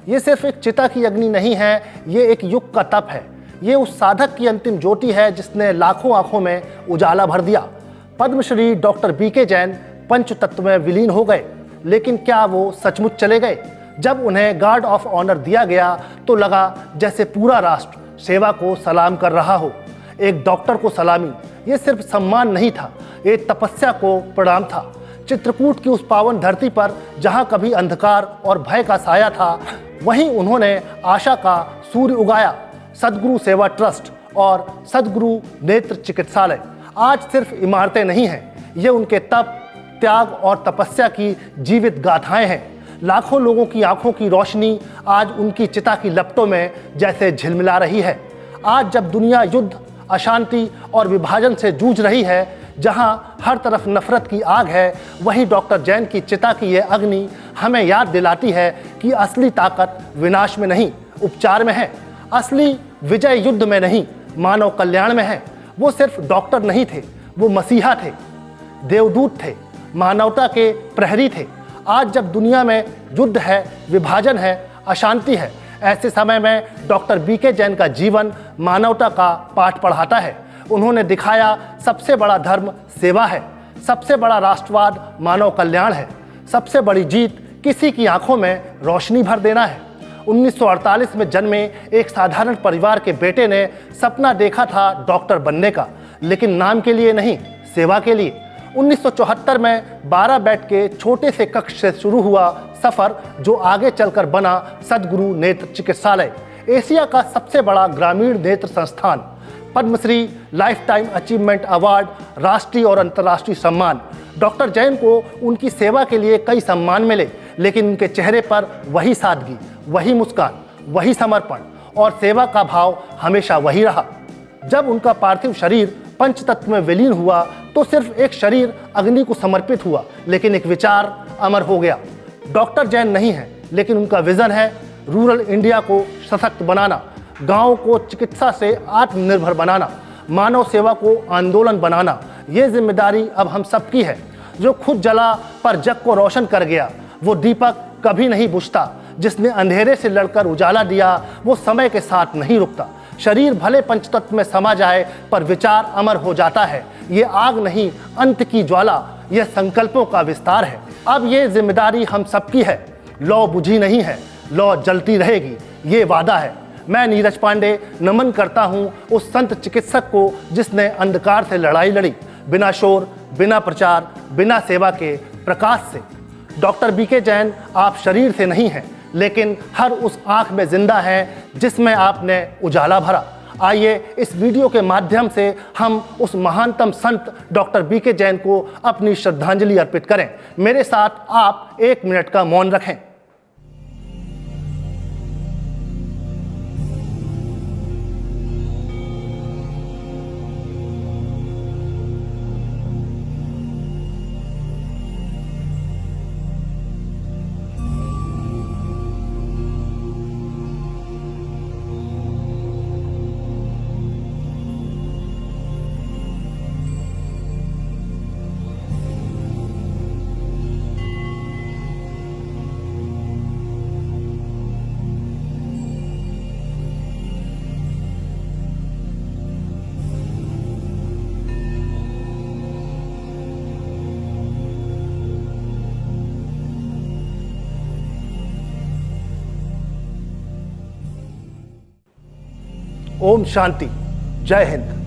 ये सिर्फ एक चिता की अग्नि नहीं है, ये एक युग का तप है। ये उस साधक की अंतिम ज्योति है जिसने लाखों आंखों में उजाला भर दिया। पद्मश्री डॉक्टर बीके जैन पंचतत्व में विलीन हो गए, लेकिन क्या वो सचमुच चले गए? जब उन्हें गार्ड ऑफ ऑनर दिया गया तो लगा जैसे पूरा राष्ट्र सेवा को सलाम कर रहा हो। एक डॉक्टर को सलामी, ये सिर्फ सम्मान नहीं था, ये तपस्या को प्रणाम था। चित्रकूट की उस पावन धरती पर जहाँ कभी अंधकार और भय का साया था, वहीं उन्होंने आशा का सूर्य उगाया। सद्गुरु सेवा ट्रस्ट और सद्गुरु नेत्र चिकित्सालय आज सिर्फ इमारतें नहीं हैं, ये उनके तप, त्याग और तपस्या की जीवित गाथाएं हैं। लाखों लोगों की आंखों की रोशनी आज उनकी चिता की लपटों में जैसे झिलमिला रही है। आज जब दुनिया युद्ध, अशांति और विभाजन से जूझ रही है, जहां हर तरफ नफरत की आग है, वहीं डॉक्टर जैन की चिता की यह अग्नि हमें याद दिलाती है कि असली ताकत विनाश में नहीं, उपचार में है। असली विजय युद्ध में नहीं, मानव कल्याण में है। वो सिर्फ डॉक्टर नहीं थे, वो मसीहा थे, देवदूत थे, मानवता के प्रहरी थे। आज जब दुनिया में युद्ध है, विभाजन है, अशांति है, ऐसे समय में डॉक्टर बीके जैन का जीवन मानवता का पाठ पढ़ाता है। उन्होंने दिखाया सबसे बड़ा धर्म सेवा है, सबसे बड़ा राष्ट्रवाद मानव कल्याण है, सबसे बड़ी जीत किसी की आंखों में रोशनी भर देना है। 1948 में जन्मे एक साधारण परिवार के बेटे ने सपना देखा था डॉक्टर बनने का, लेकिन नाम के लिए नहीं, सेवा के लिए। 1974 में 12 बेड के छोटे से कक्ष से शुरू हुआ सफर, जो आगे चलकर बना सद्गुरु नेत्र चिकित्सालय, एशिया का सबसे बड़ा ग्रामीण नेत्र संस्थान। Padmashri, lifetime achievement award, राष्ट्रीय और अंतर्राष्ट्रीय सम्मान। डॉक्टर जैन को उनकी सेवा के लिए कई सम्मान मिले, लेकिन उनके चेहरे पर वही सादगी, वही मुस्कान, वही समर्पण और सेवा का भाव हमेशा वही रहा। जब उनका पार्थिव शरीर पंचतत्व में विलीन हुआ तो सिर्फ एक शरीर अग्नि को समर्पित हुआ, लेकिन एक विचार अमर हो गया। डॉक्टर जैन नहीं है, लेकिन उनका विजन है रूरल इंडिया को सशक्त बनाना, गाँव को चिकित्सा से आत्मनिर्भर बनाना, मानव सेवा को आंदोलन बनाना। ये जिम्मेदारी अब हम सबकी है। जो खुद जला पर जग को रोशन कर गया, वो दीपक कभी नहीं बुझता। जिसने अंधेरे से लड़कर उजाला दिया, वो समय के साथ नहीं रुकता। शरीर भले पंचतत्व में समा जाए, पर विचार अमर हो जाता है। ये आग नहीं, अंत की ज्वाला, यह संकल्पों का विस्तार है। अब ये जिम्मेदारी हम सबकी है। लौ बुझी नहीं है, लौ जलती रहेगी, ये वादा है। मैं नीरज पांडे नमन करता हूँ उस संत चिकित्सक को जिसने अंधकार से लड़ाई लड़ी, बिना शोर, बिना प्रचार, बिना सेवा के प्रकाश से। डॉक्टर बीके जैन, आप शरीर से नहीं हैं, लेकिन हर उस आँख में जिंदा हैं जिसमें आपने उजाला भरा। आइए इस वीडियो के माध्यम से हम उस महानतम संत डॉक्टर बीके जैन को अपनी श्रद्धांजलि अर्पित करें। मेरे साथ आप 1 मिनट का मौन रखें। ओम शांति। जय हिंद।